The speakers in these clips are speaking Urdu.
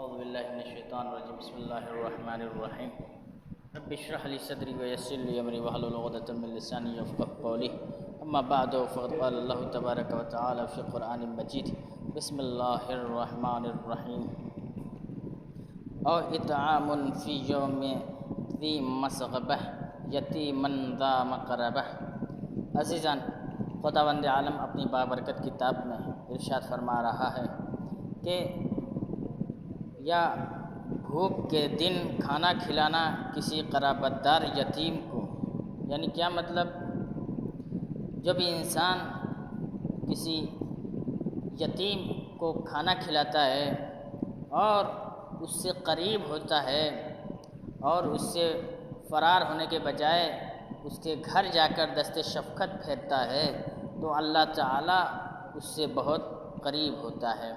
اعوذ باللہ من الشیطان الرجیم بسم اللہ الرحمن الرحیم رب اشرح لی صدری ویسر لی امری واحلل عقدۃ من لسانی یفقهوا قولی اما بعد فقد قال اللہ تبارک و تعالی فی القرآن المجید بسم اللہ الرحمن الرحیم او اطعام فی یوم ذی مسغبہ یتیما ذا مقربہ۔ عزیزان، خداوند عالم اپنی بابرکت کتاب میں ارشاد فرما رہا ہے کہ یا بھوک کے دن کھانا کھلانا کسی قرابت دار یتیم کو، یعنی کیا مطلب؟ جب انسان کسی یتیم کو کھانا کھلاتا ہے اور اس سے قریب ہوتا ہے اور اس سے فرار ہونے کے بجائے اس کے گھر جا کر دست شفقت پھیرتا ہے تو اللہ تعالیٰ اس سے بہت قریب ہوتا ہے۔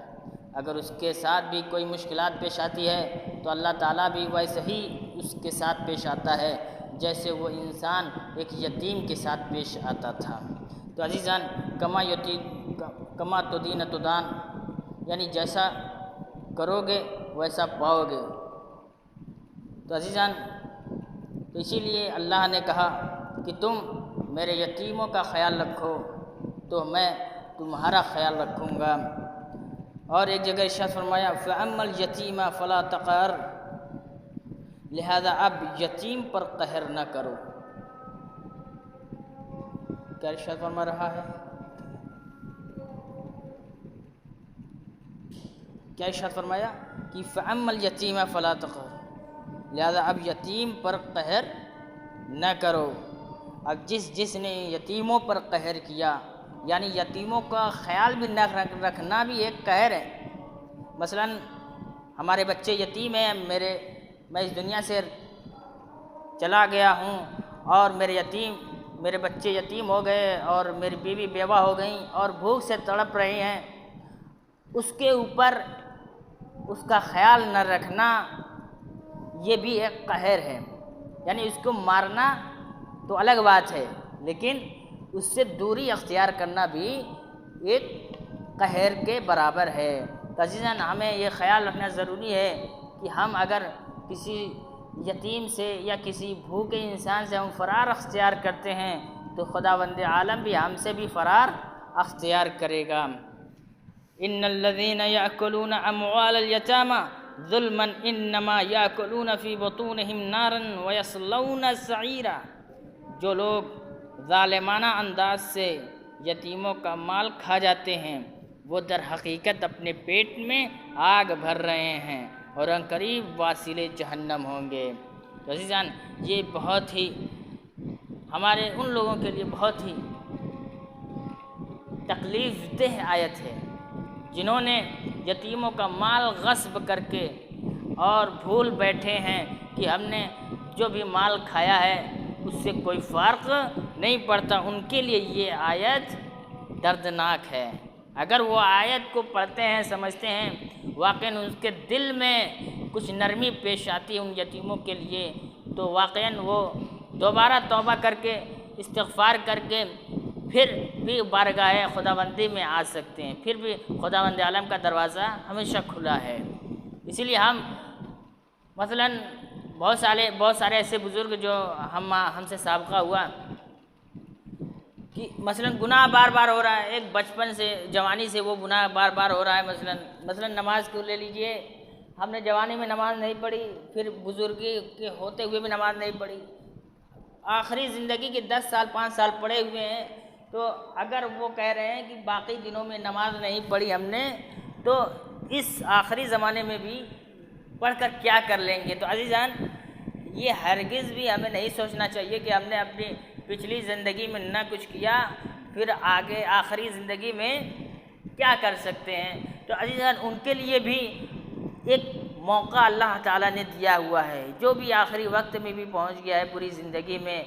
اگر اس کے ساتھ بھی کوئی مشکلات پیش آتی ہے تو اللہ تعالیٰ بھی ویسے ہی اس کے ساتھ پیش آتا ہے جیسے وہ انسان ایک یتیم کے ساتھ پیش آتا تھا۔ تو عزیزان، کما تدین تدان، یعنی جیسا کرو گے ویسا پاؤ گے۔ تو عزیزان، تو اسی لیے اللہ نے کہا کہ تم میرے یتیموں کا خیال رکھو تو میں تمہارا خیال رکھوں گا۔ اور ایک جگہ ارشاد فرمایا فَأَمَّا الْيَتِيمَ فَلَا تَقْهَرْ، لہذا اب یتیم پر قہر نہ کرو۔ کیا ارشاد فرما رہا ہے؟ کیا ارشاد فرمایا کہ فَأَمَّا الْيَتِيمَ فَلَا تَقْهَرْ، لہذا اب یتیم پر قہر نہ کرو۔ اب جس نے یتیموں پر قہر کیا، یعنی یتیموں کا خیال بھی نہ رکھنا بھی ایک قہر ہے۔ مثلا ہمارے بچے یتیم ہیں، میں اس دنیا سے چلا گیا ہوں اور میرے بچے یتیم ہو گئے اور میری بیوی بیوہ ہو گئیں اور بھوک سے تڑپ رہے ہیں، اس کے اوپر اس کا خیال نہ رکھنا یہ بھی ایک قہر ہے۔ یعنی اس کو مارنا تو الگ بات ہے، لیکن اس سے دوری اختیار کرنا بھی ایک قہر کے برابر ہے۔ تو عزیزاً، ہمیں یہ خیال رکھنا ضروری ہے کہ ہم اگر کسی یتیم سے یا کسی بھوکے انسان سے ہم فرار اختیار کرتے ہیں تو خداوند عالم بھی ہم سے بھی فرار اختیار کرے گا۔ ان الذین یأکلون اموال الیتامی ظلما انما یأکلون فی بطونہم نارا ویصلون سعیرا۔ جو لوگ ظالمانہ انداز سے یتیموں کا مال کھا جاتے ہیں وہ در حقیقت اپنے پیٹ میں آگ بھر رہے ہیں اور عنقریب واصل جہنم ہوں گے۔ تو عزیزان، یہ بہت ہی ہمارے ان لوگوں کے لیے بہت ہی تکلیف دہ آیت ہے جنہوں نے یتیموں کا مال غصب کر کے اور بھول بیٹھے ہیں کہ ہم نے جو بھی مال کھایا ہے اس سے کوئی فرق نہیں پڑتا۔ ان کے لیے یہ آیت دردناک ہے۔ اگر وہ آیت کو پڑھتے ہیں، سمجھتے ہیں، واقعاً ان کے دل میں کچھ نرمی پیش آتی ہے ان یتیموں کے لیے، تو واقعاً وہ دوبارہ توبہ کر کے استغفار کر کے پھر بھی بارگاہ خداوندی میں آ سکتے ہیں، پھر بھی خداوند عالم کا دروازہ ہمیشہ کھلا ہے۔ اسی لیے ہم مثلاً بہت سارے ایسے بزرگ جو ہم سے سابقہ ہوا کہ مثلاً گناہ بار بار ہو رہا ہے، ایک بچپن سے جوانی سے وہ گناہ بار بار ہو رہا ہے۔ مثلاً نماز کو لے لیجئے، ہم نے جوانی میں نماز نہیں پڑھی، پھر بزرگی کے ہوتے ہوئے بھی نماز نہیں پڑھی، آخری زندگی کے 10 سال 5 سال پڑے ہوئے ہیں، تو اگر وہ کہہ رہے ہیں کہ باقی دنوں میں نماز نہیں پڑھی ہم نے، تو اس آخری زمانے میں بھی پڑھ کر کیا کر لیں گے؟ تو عزیزان، یہ ہرگز بھی ہمیں نہیں سوچنا چاہیے کہ ہم نے اپنی پچھلی زندگی میں نہ کچھ کیا، پھر آگے آخری زندگی میں کیا کر سکتے ہیں۔ تو عزیزان، ان کے لیے بھی ایک موقع اللہ تعالیٰ نے دیا ہوا ہے۔ جو بھی آخری وقت میں بھی پہنچ گیا ہے پوری زندگی میں،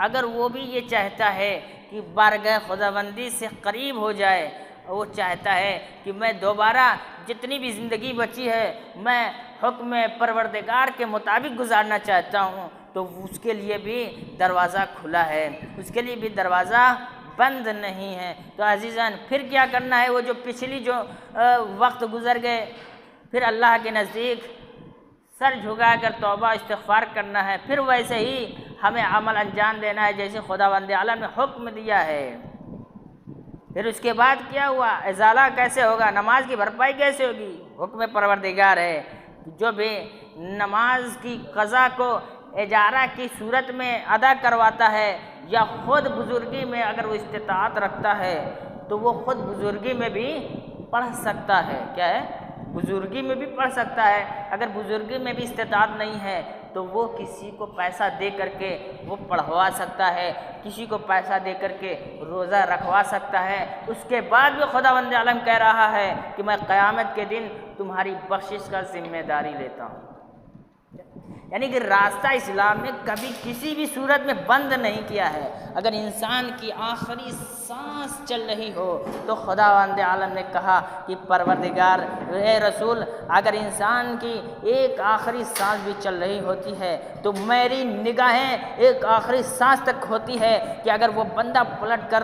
اگر وہ بھی یہ چاہتا ہے کہ بارگاہ خداوندی سے قریب ہو جائے، وہ چاہتا ہے کہ میں دوبارہ جتنی بھی زندگی بچی ہے میں حکم پروردگار کے مطابق گزارنا چاہتا ہوں، تو اس کے لیے بھی دروازہ کھلا ہے، اس کے لیے بھی دروازہ بند نہیں ہے۔ تو عزیزان، پھر کیا کرنا ہے؟ وہ جو پچھلی جو وقت گزر گئے، پھر اللہ کے نزدیک سر جھکا کر توبہ استغفار کرنا ہے، پھر ویسے ہی ہمیں عمل انجام دینا ہے جیسے خداوند عالم نے حکم دیا ہے۔ پھر اس کے بعد کیا ہوا؟ ازالہ کیسے ہوگا؟ نماز کی بھرپائی کیسے ہوگی؟ حکم پروردگار ہے، جو بھی نماز کی قضا کو اجارہ کی صورت میں ادا کرواتا ہے یا خود بزرگی میں اگر وہ استطاعت رکھتا ہے تو وہ خود بزرگی میں بھی پڑھ سکتا ہے۔ کیا ہے؟ بزرگی میں بھی پڑھ سکتا ہے۔ اگر بزرگی میں بھی استطاعت نہیں ہے تو وہ کسی کو پیسہ دے کر کے وہ پڑھوا سکتا ہے، کسی کو پیسہ دے کر کے روزہ رکھوا سکتا ہے۔ اس کے بعد بھی خداوند عالم کہہ رہا ہے کہ میں قیامت کے دن تمہاری بخشش کا ذمہ داری لیتا ہوں۔ یعنی کہ راستہ اسلام نے کبھی کسی بھی صورت میں بند نہیں کیا ہے۔ اگر انسان کی آخری سانس چل رہی ہو تو خداوند عالم نے کہا کہ پروردگار اے رسول، اگر انسان کی ایک آخری سانس بھی چل رہی ہوتی ہے تو میری نگاہیں ایک آخری سانس تک ہوتی ہے کہ اگر وہ بندہ پلٹ کر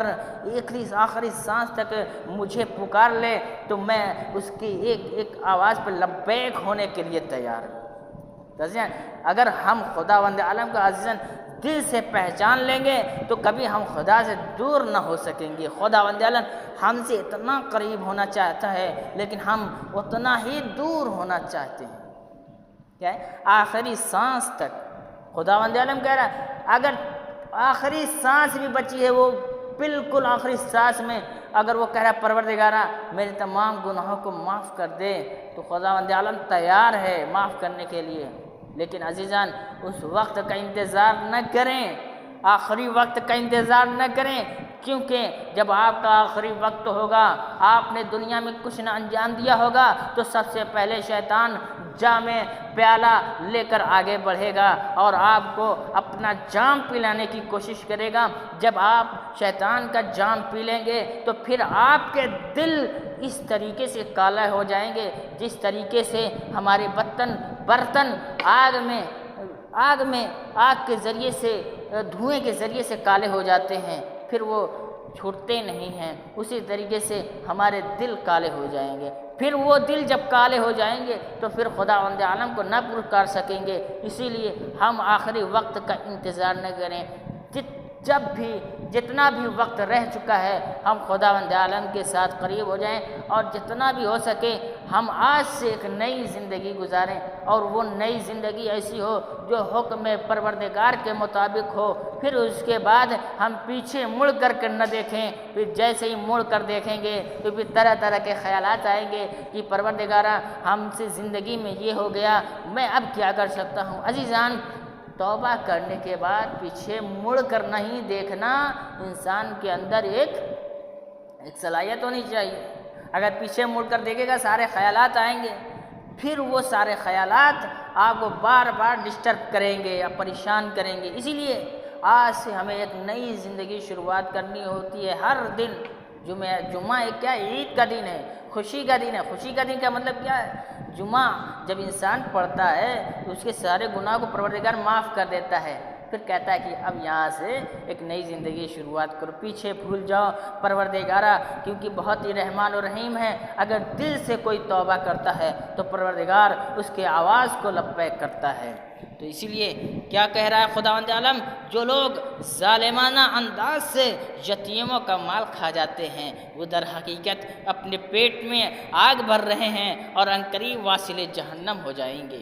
آخری سانس تک مجھے پکار لے تو میں اس کی ایک ایک آواز پہ لبیک ہونے کے لیے تیار ہوں۔ اگر ہم خداوند عالم کا عزیزاً دل سے پہچان لیں گے تو کبھی ہم خدا سے دور نہ ہو سکیں گے۔ خداوند عالم ہم سے اتنا قریب ہونا چاہتا ہے لیکن ہم اتنا ہی دور ہونا چاہتے ہیں۔ کیا ہے؟ آخری سانس تک خداوند عالم کہہ رہا ہے اگر آخری سانس بھی بچی ہے، وہ بالکل آخری سانس میں اگر وہ کہہ رہا ہے پروردگارا میرے تمام گناہوں کو معاف کر دے تو خداوند عالم تیار ہے معاف کرنے کے لیے۔ لیکن عزیزان اس وقت کا انتظار نہ کریں، آخری وقت کا انتظار نہ کریں، کیونکہ جب آپ کا آخری وقت ہوگا، آپ نے دنیا میں کچھ نہ انجام دیا ہوگا تو سب سے پہلے شیطان جام پیالہ لے کر آگے بڑھے گا اور آپ کو اپنا جام پلانے کی کوشش کرے گا۔ جب آپ شیطان کا جام پی لیں گے تو پھر آپ کے دل اس طریقے سے کالا ہو جائیں گے جس طریقے سے ہمارے برتن آگ کے ذریعے سے، دھوئیں کے ذریعے سے کالے ہو جاتے ہیں، پھر وہ چھوٹتے نہیں ہیں، اسی طریقے سے ہمارے دل کالے ہو جائیں گے۔ پھر وہ دل جب کالے ہو جائیں گے تو پھر خداوند عالم کو نہ پکار سکیں گے۔ اسی لیے ہم آخری وقت کا انتظار نہ کریں، جتنا بھی وقت رہ چکا ہے ہم خداوند عالم کے ساتھ قریب ہو جائیں اور جتنا بھی ہو سکے ہم آج سے ایک نئی زندگی گزاریں، اور وہ نئی زندگی ایسی ہو جو حکم پروردگار کے مطابق ہو۔ پھر اس کے بعد ہم پیچھے مڑ کر نہ دیکھیں، پھر جیسے ہی مڑ کر دیکھیں گے تو پھر طرح طرح کے خیالات آئیں گے کہ پروردگارا ہم سے زندگی میں یہ ہو گیا، میں اب کیا کر سکتا ہوں۔ عزیزان توبہ کرنے کے بعد پیچھے مڑ کر نہیں دیکھنا انسان کے اندر ایک صلاحیت ہونی چاہیے۔ اگر پیچھے مڑ کر دیکھے گا سارے خیالات آئیں گے، پھر وہ سارے خیالات آپ کو بار بار ڈسٹرب کریں گے یا پریشان کریں گے۔ اسی لیے آج سے ہمیں ایک نئی زندگی شروعات کرنی ہوتی ہے۔ ہر دن جمعہ ایک کیا عید کا دن ہے، خوشی کا دن ہے۔ خوشی کا دن کا مطلب کیا ہے؟ جمعہ جب انسان پڑھتا ہے تو اس کے سارے گناہ کو پروردگار معاف کر دیتا ہے، پھر کہتا ہے کہ اب یہاں سے ایک نئی زندگی شروعات کرو، پیچھے بھول جاؤ پروردگارا، کیونکہ بہت ہی رحمان و رحیم ہے۔ اگر دل سے کوئی توبہ کرتا ہے تو پروردگار اس کے آواز کو لبیک کرتا ہے۔ تو اسی لیے کیا کہہ رہا ہے خداوند عالم؟ جو لوگ ظالمانہ انداز سے یتیموں کا مال کھا جاتے ہیں وہ در حقیقت اپنے پیٹ میں آگ بھر رہے ہیں اور عنقریب واصل جہنم ہو جائیں گے۔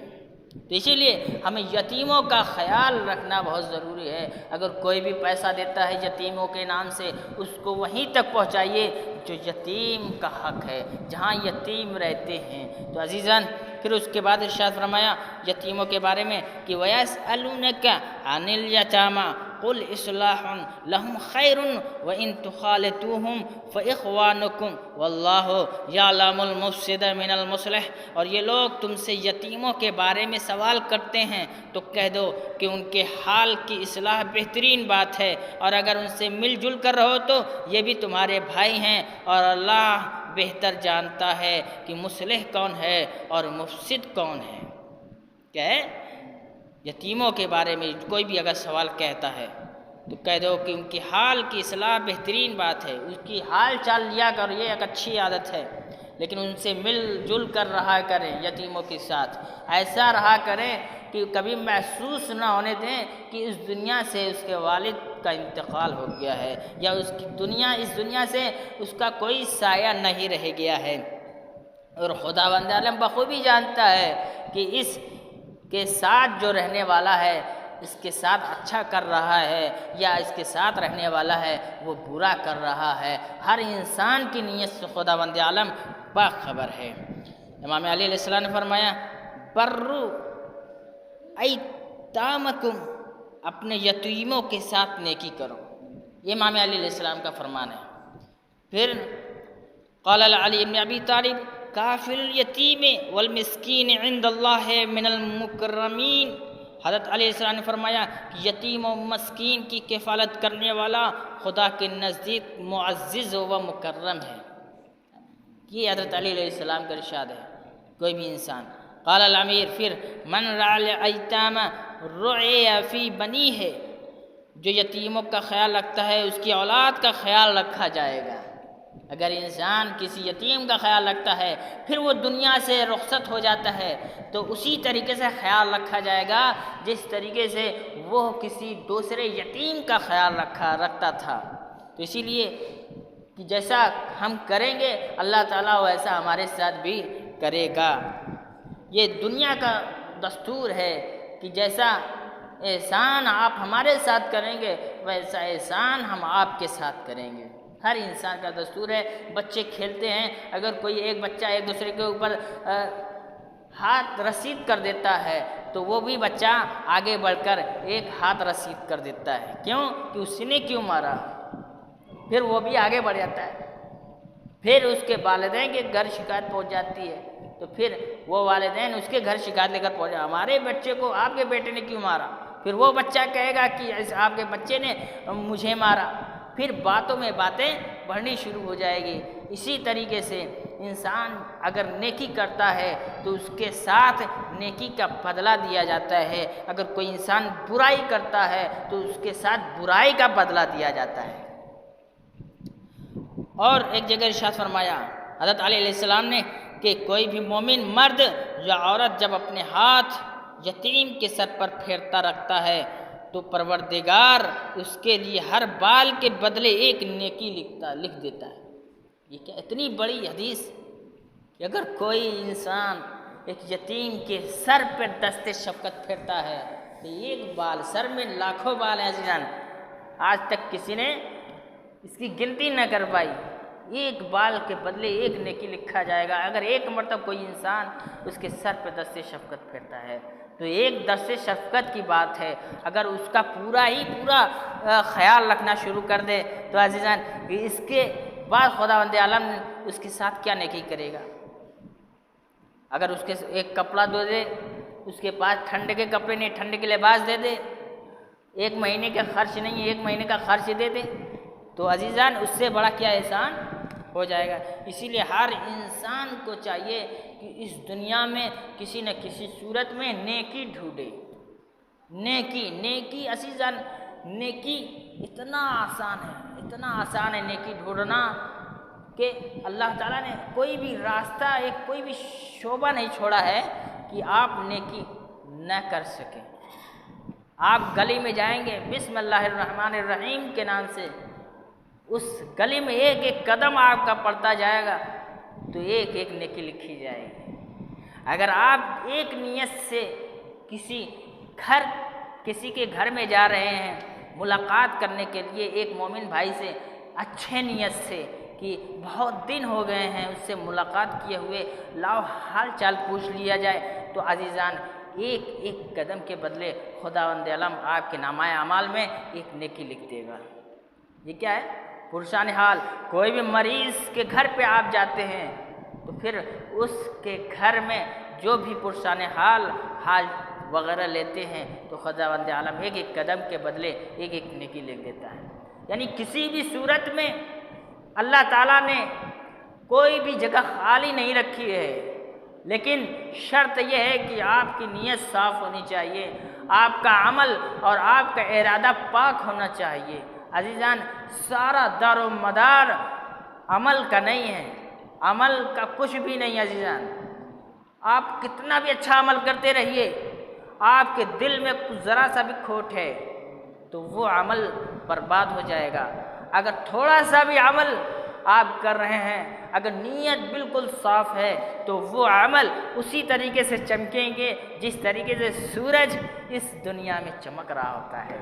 تو اسی لیے ہمیں یتیموں کا خیال رکھنا بہت ضروری ہے۔ اگر کوئی بھی پیسہ دیتا ہے یتیموں کے نام سے، اس کو وہیں تک پہنچائیے جو یتیم کا حق ہے، جہاں یتیم رہتے ہیں۔ تو عزیزان پھر اس کے بعد ارشاد فرمایا یتیموں کے بارے میں کہ وَيَسْأَلُونَكَ عَنِ الْيَتَامَىٰ قُلْ إِصْلَاحٌ لَهُمْ خَيْرٌ وَإِن تُخَالِطُوهُمْ فَإِخْوَانُكُمْ وَاللَّهُ يَعْلَمُ الْمُفْسِدَ مِنَ الْمُصْلِحِ۔ اور یہ لوگ تم سے یتیموں کے بارے میں سوال کرتے ہیں تو کہہ دو کہ ان کے حال کی اصلاح بہترین بات ہے، اور اگر ان سے مل جل کر رہو تو یہ بھی تمہارے بھائی ہیں، اور اللہ بہتر جانتا ہے کہ مصلح کون ہے اور مفسد کون ہے۔ کیا ہے؟ یتیموں کے بارے میں کوئی بھی اگر سوال کہتا ہے تو کہہ دو کہ ان کی حال کی اصلاح بہترین بات ہے، اس کی حال چال لیا کر، یہ ایک اچھی عادت ہے۔ لیکن ان سے مل جل کر رہا کریں یتیموں کے ساتھ، ایسا رہا کریں کہ کبھی محسوس نہ ہونے دیں کہ اس دنیا سے اس کے والد کا انتقال ہو گیا ہے، یا اس دنیا سے اس کا کوئی سایہ نہیں رہ گیا ہے۔ اور خداوند عالم بخوبی جانتا ہے کہ اس کے ساتھ جو رہنے والا ہے، اس کے ساتھ اچھا کر رہا ہے یا اس کے ساتھ رہنے والا ہے وہ برا کر رہا ہے، ہر انسان کی نیت سے خداوند عالم باخبر ہے۔ امام علی علیہ السلام نے فرمایا برو ایتامکم، اپنے یتیموں کے ساتھ نیکی کرو، یہ امام علی علیہ السلام کا فرمان ہے۔ پھر قال علی بن ابی طالب کافر الیتیم والمسکین عند اللہ من المکرمین، حضرت علیہ السلام نے فرمایا کہ یتیم و مسکین کی کفالت کرنے والا خدا کے نزدیک معزز و مکرم ہے، یہ حضرت علی علیہ السلام کا ارشاد ہے۔ کوئی بھی انسان قال الامیر پھر من رعى الایتام رعی فی بنی ہے، جو یتیموں کا خیال رکھتا ہے اس کی اولاد کا خیال رکھا جائے گا۔ اگر انسان کسی یتیم کا خیال رکھتا ہے پھر وہ دنیا سے رخصت ہو جاتا ہے تو اسی طریقے سے خیال رکھا جائے گا جس طریقے سے وہ کسی دوسرے یتیم کا خیال رکھتا تھا۔ تو اسی لیے کہ جیسا ہم کریں گے اللہ تعالیٰ ویسا ہمارے ساتھ بھی کرے گا۔ یہ دنیا کا دستور ہے کہ جیسا احسان آپ ہمارے ساتھ کریں گے ویسا احسان ہم آپ کے ساتھ کریں گے، ہر انسان کا دستور ہے۔ بچے کھیلتے ہیں، اگر کوئی ایک بچہ ایک دوسرے کے اوپر ہاتھ رسید کر دیتا ہے تو وہ بھی بچہ آگے بڑھ کر ایک ہاتھ رسید کر دیتا ہے، کیوں کہ اس نے کیوں مارا، پھر وہ بھی آگے بڑھ جاتا ہے۔ پھر اس کے والدین کے گھر شکایت پہنچ جاتی ہے تو پھر وہ والدین اس کے گھر شکایت لے کر پہنچ جائے ہمارے بچے کو آپ کے بیٹے نے کیوں مارا، پھر وہ بچہ کہے گا کہ آپ کے بچے نے مجھے مارا، پھر باتوں میں باتیں بڑھنی شروع ہو جائے گی۔ اسی طریقے سے انسان اگر نیکی کرتا ہے تو اس کے ساتھ نیکی کا بدلہ دیا جاتا ہے، اگر کوئی انسان برائی کرتا ہے تو اس کے ساتھ برائی کا بدلہ دیا جاتا ہے۔ اور ایک جگہ ارشاد فرمایا حضرت علی علیہ السلام نے کہ کوئی بھی مومن مرد یا عورت جب اپنے ہاتھ یتیم کے سر پر پھیرتا رکھتا ہے تو پروردگار اس کے لیے ہر بال کے بدلے ایک نیکی لکھ دیتا ہے۔ یہ کیا اتنی بڑی حدیث کہ اگر کوئی انسان ایک یتیم کے سر پہ دست شفقت پھیرتا ہے تو ایک بال، سر میں لاکھوں بال ہیں عزیزان، آج تک کسی نے اس کی گنتی نہ کر پائی، ایک بال کے بدلے ایک نیکی لکھا جائے گا۔ اگر ایک مرتبہ کوئی انسان اس کے سر پہ دست شفقت پھیرتا ہے تو ایک دست شفقت کی بات ہے، اگر اس کا پورا خیال رکھنا شروع کر دے تو عزیزان اس کے بعد خداوند عالم اس کے ساتھ کیا نیکی کرے گا۔ اگر اس کے ایک کپڑا دے دے، اس کے پاس ٹھنڈ کے کپڑے نہیں، ٹھنڈ کے لباس دے دے، ایک مہینے کا خرچ نہیں، ایک مہینے کا خرچ دے دے تو عزیزان اس سے بڑا کیا احسان ہو جائے گا۔ اسی لیے ہر انسان کو چاہیے کہ اس دنیا میں کسی نہ کسی صورت میں نیکی ڈھونڈے۔ نیکی عزیزان، نیکی اتنا آسان ہے نیکی ڈھونڈنا کہ اللہ تعالیٰ نے کوئی بھی راستہ، کوئی بھی شعبہ نہیں چھوڑا ہے کہ آپ نیکی نہ کر سکیں۔ آپ گلی میں جائیں گے بسم اللہ الرحمن الرحیم کے نام سے، اس گلی میں ایک ایک قدم آپ کا پڑتا جائے گا تو ایک ایک نیکی لکھی جائے گی۔ اگر آپ ایک نیت سے کسی کے گھر میں جا رہے ہیں ملاقات کرنے کے لیے، ایک مومن بھائی سے اچھے نیت سے کہ بہت دن ہو گئے ہیں اس سے ملاقات کیے ہوئے، لاؤ حال چال پوچھ لیا جائے، تو عزیزان ایک ایک قدم کے بدلے خداوند عالم آپ کے نامہ اعمال میں ایک نیکی لکھ دے گا۔ یہ کیا ہے؟ پرسان حال۔ کوئی بھی مریض کے گھر پہ آپ جاتے ہیں تو پھر اس کے گھر میں جو بھی پرسان حال وغیرہ لیتے ہیں تو خداوند عالم ایک ایک قدم کے بدلے ایک ایک نیکی لکھ دیتا ہے۔ یعنی کسی بھی صورت میں اللہ تعالیٰ نے کوئی بھی جگہ خالی نہیں رکھی ہے، لیکن شرط یہ ہے کہ آپ کی نیت صاف ہونی چاہیے، آپ کا عمل اور آپ کا ارادہ پاک ہونا چاہیے۔ عزیزان سارا دار و مدار عمل کا نہیں ہے، عمل کا کچھ بھی نہیں عزیزان، آپ کتنا بھی اچھا عمل کرتے رہیے، آپ کے دل میں کچھ ذرا سا بھی کھوٹ ہے تو وہ عمل برباد ہو جائے گا۔ اگر تھوڑا سا بھی عمل آپ کر رہے ہیں، اگر نیت بالکل صاف ہے تو وہ عمل اسی طریقے سے چمکیں گے جس طریقے سے سورج اس دنیا میں چمک رہا ہوتا ہے،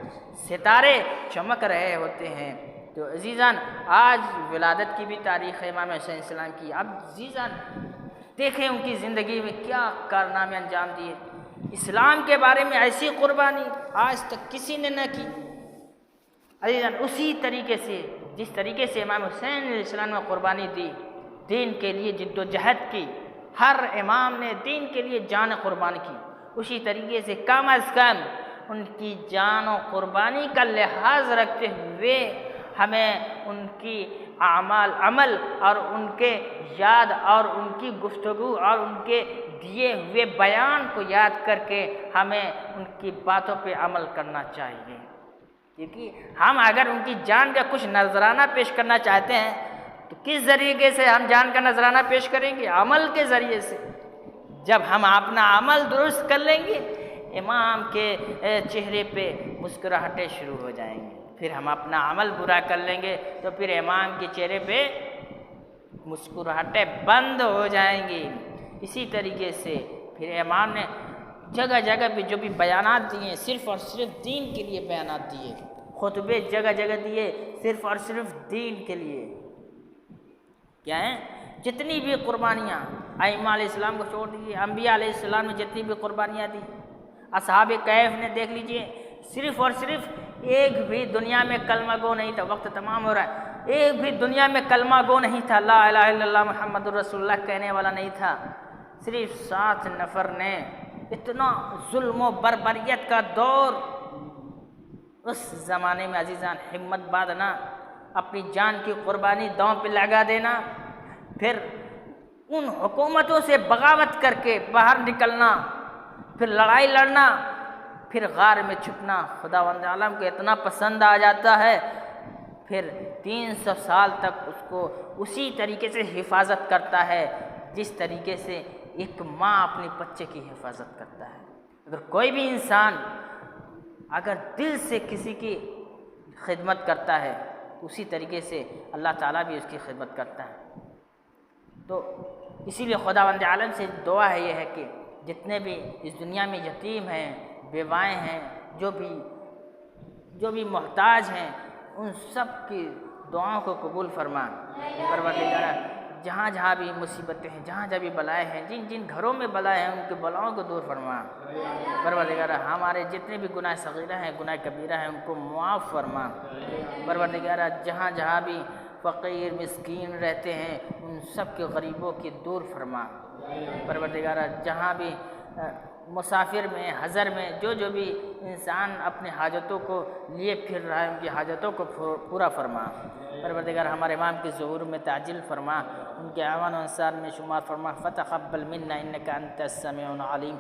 ستارے چمک رہے ہوتے ہیں۔ تو عزیزان آج ولادت کی بھی تاریخ ہے امام حسین السلام کی۔ اب عزیزان دیکھیں ان کی زندگی میں کیا کارنامے انجام دیے، اسلام کے بارے میں ایسی قربانی آج تک کسی نے نہ کی۔ عزیزان اسی طریقے سے جس طریقے سے امام حسین علیہ السلام نے قربانی دی، دین کے لیے جد و جہد کی، ہر امام نے دین کے لیے جان قربان کی، اسی طریقے سے کم از کم ان کی جان و قربانی کا لحاظ رکھتے ہوئے ہمیں ان کی اعمال عمل اور ان کے یاد اور ان کی گفتگو اور ان کے دیے ہوئے بیان کو یاد کر کے ہمیں ان کی باتوں پہ عمل کرنا چاہیے، کیونکہ ہم اگر ان کی جان کا کچھ نذرانہ پیش کرنا چاہتے ہیں تو کس ذریعے سے ہم جان کا نذرانہ پیش کریں گے؟ عمل کے ذریعے سے۔ جب ہم اپنا عمل درست کر لیں گے امام کے چہرے پہ مسکراہٹیں شروع ہو جائیں گی، پھر ہم اپنا عمل برا کر لیں گے تو پھر امام کے چہرے پہ مسکراہٹیں بند ہو جائیں گی۔ اسی طریقے سے پھر امام نے جگہ جگہ پہ جو بھی بیانات دیے صرف اور صرف دین کے لیے بیانات دیے، خطبے جگہ جگہ دیے صرف اور صرف دین کے لیے۔ کیا ہیں؟ جتنی بھی قربانیاں ائمہ علیہ السلام کو چھوڑ دیجیے، انبیاء علیہ السلام نے جتنی بھی قربانیاں دی، اصحاب کہف نے دیکھ لیجیے صرف اور صرف ایک بھی دنیا میں کلمہ گو نہیں تھا، وقت تمام ہو رہا ہے، ایک بھی دنیا میں کلمہ گو نہیں تھا، لا الہ الا اللہ محمد الرسول اللہ کہنے والا نہیں تھا، صرف 7 نفر نے اتنا ظلم و بربریت کا دور اس زمانے میں عزیزان ہمت باندھنا، اپنی جان کی قربانی داؤں پہ لگا دینا، پھر ان حکومتوں سے بغاوت کر کے باہر نکلنا، پھر لڑائی لڑنا، پھر غار میں چھپنا خداوند عالم کو اتنا پسند آ جاتا ہے، پھر 300 سال تک اس کو اسی طریقے سے حفاظت کرتا ہے جس طریقے سے ایک ماں اپنے بچے کی حفاظت کرتا ہے۔ اگر کوئی بھی انسان اگر دل سے کسی کی خدمت کرتا ہے اسی طریقے سے اللہ تعالیٰ بھی اس کی خدمت کرتا ہے۔ تو اسی لیے خداوند عالم سے دعا ہے یہ ہے کہ جتنے بھی اس دنیا میں یتیم ہیں، بیوائیں ہیں، جو بھی محتاج ہیں، ان سب کی دعاؤں کو قبول فرما۔ پروردگار جہاں جہاں بھی مصیبتیں ہیں، جہاں جہاں بھی بلائیں ہیں، جن جن گھروں میں بلائیں ہیں ان کے بلاؤں کو دور فرما۔ پروردگار ہمارے جتنے بھی گناہ صغیرہ ہیں، گناہ کبیرہ ہیں، ان کو معاف فرما۔ پروردگار جہاں جہاں بھی فقیر مسکین رہتے ہیں ان سب کے غریبوں کی دور فرما۔ پروردگار جہاں بھی مسافر میں، حضر میں جو بھی انسان اپنے حاجتوں کو لیے پھر رہا ہے ان کی حاجتوں کو پورا فرما۔ پروردگار ہمارے امام کے ظہور میں تعجیل فرما، ان کے اعوان و انصار میں شمار فرما۔ فتقبل منا انک انت السمیع العلیم۔